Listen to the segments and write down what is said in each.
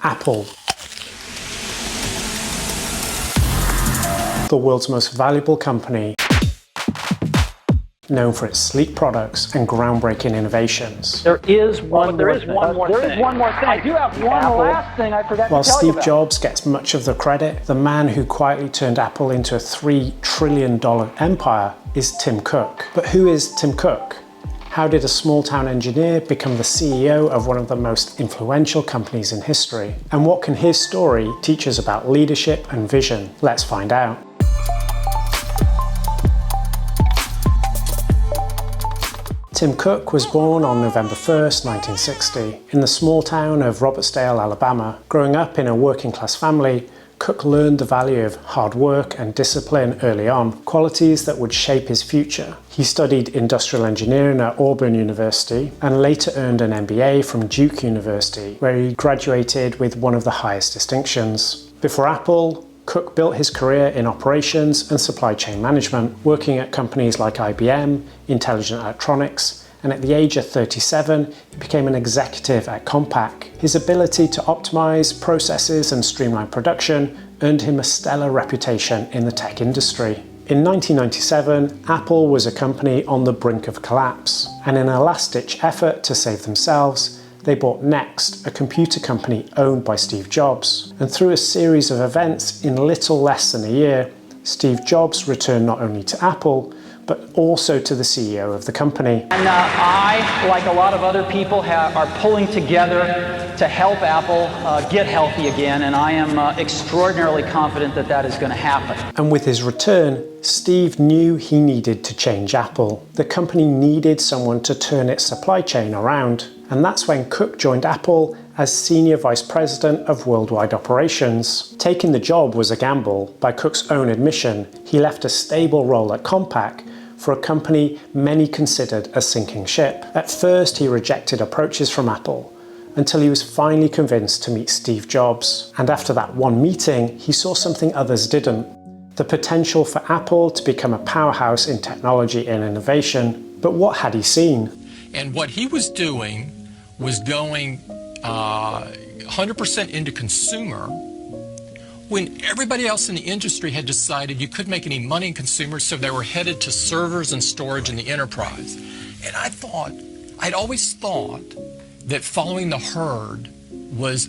Apple. The world's most valuable company, known for its sleek products and groundbreaking innovations. There is one more thing. I do have one last thing I forgot to tell you about. While Steve Jobs gets much of the credit, the man who quietly turned Apple into a $3 trillion empire is Tim Cook. But who is Tim Cook? How did a small-town engineer become the CEO of one of the most influential companies in history? And what can his story teach us about leadership and vision? Let's find out. Tim Cook was born on November 1st, 1960, in the small town of Robertsdale, Alabama. Growing up in a working-class family, Cook learned the value of hard work and discipline early on, qualities that would shape his future. He studied industrial engineering at Auburn University and later earned an MBA from Duke University, where he graduated with one of the highest distinctions. Before Apple, Cook built his career in operations and supply chain management, working at companies like IBM, Intelligent Electronics, and at the age of 37, he became an executive at Compaq. His ability to optimize processes and streamline production earned him a stellar reputation in the tech industry. In 1997, Apple was a company on the brink of collapse, and in a last-ditch effort to save themselves, they bought Next, a computer company owned by Steve Jobs. And through a series of events in little less than a year, Steve Jobs returned not only to Apple, but also to the CEO of the company. And I, like a lot of other people, are pulling together to help Apple get healthy again, and I am extraordinarily confident that that is going to happen. And with his return, Steve knew he needed to change Apple. The company needed someone to turn its supply chain around. And that's when Cook joined Apple as Senior Vice President of Worldwide Operations. Taking the job was a gamble. By Cook's own admission, he left a stable role at Compaq for a company many considered a sinking ship. At first, he rejected approaches from Apple, until he was finally convinced to meet Steve Jobs. And after that one meeting, he saw something others didn't: the potential for Apple to become a powerhouse in technology and innovation. But what had he seen? And what he was doing was going 100% into consumer when everybody else in the industry had decided you couldn't make any money in consumer, so they were headed to servers and storage in the enterprise. And I'd always thought that following the herd was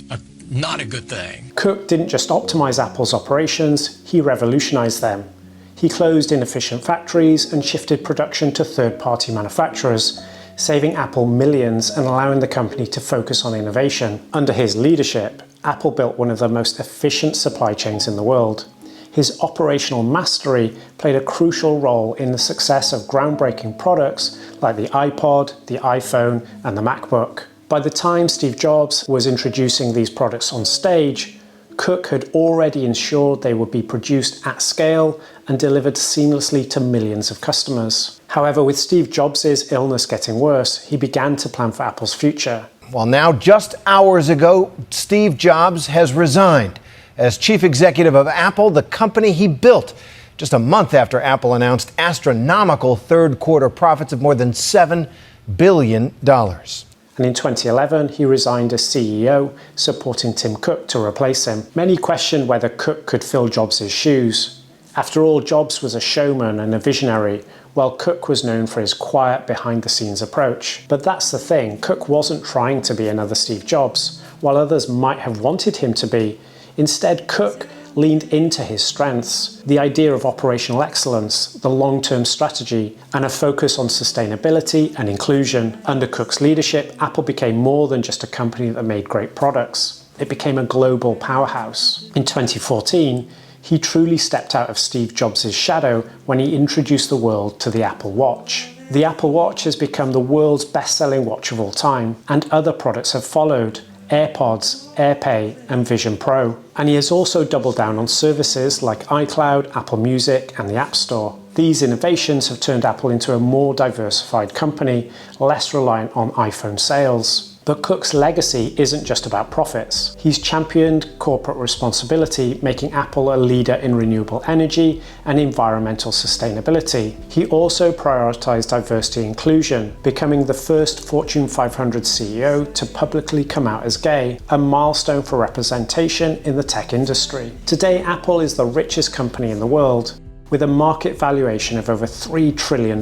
not a good thing. Cook didn't just optimize Apple's operations, he revolutionized them. He closed inefficient factories and shifted production to third-party manufacturers, saving Apple millions and allowing the company to focus on innovation. Under his leadership, Apple built one of the most efficient supply chains in the world. His operational mastery played a crucial role in the success of groundbreaking products like the iPod, the iPhone, and the MacBook. By the time Steve Jobs was introducing these products on stage, Cook had already ensured they would be produced at scale and delivered seamlessly to millions of customers. However, with Steve Jobs' illness getting worse, he began to plan for Apple's future. Well, now, just hours ago, Steve Jobs has resigned as chief executive of Apple, the company he built, just a month after Apple announced astronomical third-quarter profits of more than $7 billion. And in 2011, he resigned as CEO, supporting Tim Cook to replace him. Many questioned whether Cook could fill Jobs' shoes. After all, Jobs was a showman and a visionary, while Cook was known for his quiet, behind-the-scenes approach. But that's the thing, Cook wasn't trying to be another Steve Jobs, while others might have wanted him to be. Instead, Cook leaned into his strengths: the idea of operational excellence, the long-term strategy, and a focus on sustainability and inclusion. Under Cook's leadership, Apple became more than just a company that made great products. It became a global powerhouse. In 2014, he truly stepped out of Steve Jobs' shadow when he introduced the world to the Apple Watch. The Apple Watch has become the world's best-selling watch of all time, and other products have followed: AirPods, AirPay, and Vision Pro. And he has also doubled down on services like iCloud, Apple Music, and the App Store. These innovations have turned Apple into a more diversified company, less reliant on iPhone sales. But Cook's legacy isn't just about profits. He's championed corporate responsibility, making Apple a leader in renewable energy and environmental sustainability. He also prioritized diversity and inclusion, becoming the first Fortune 500 CEO to publicly come out as gay, a milestone for representation in the tech industry. Today, Apple is the richest company in the world, with a market valuation of over $3 trillion.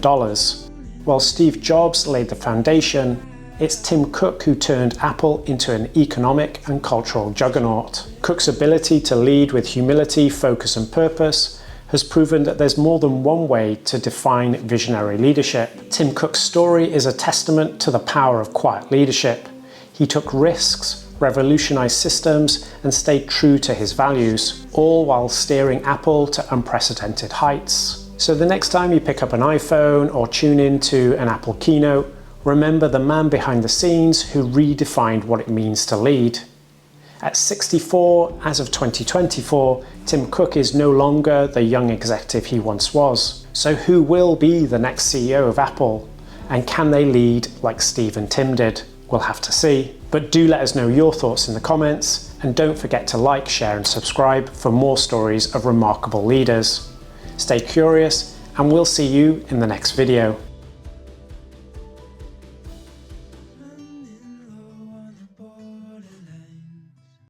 While Steve Jobs laid the foundation, it's Tim Cook who turned Apple into an economic and cultural juggernaut. Cook's ability to lead with humility, focus, and purpose has proven that there's more than one way to define visionary leadership. Tim Cook's story is a testament to the power of quiet leadership. He took risks, revolutionized systems, and stayed true to his values, all while steering Apple to unprecedented heights. So the next time you pick up an iPhone or tune into an Apple keynote, remember the man behind the scenes who redefined what it means to lead. At 64, as of 2024, Tim Cook is no longer the young executive he once was. So who will be the next CEO of Apple? And can they lead like Steve and Tim did? We'll have to see. But do let us know your thoughts in the comments, and don't forget to like, share, and subscribe for more stories of remarkable leaders. Stay curious, and we'll see you in the next video.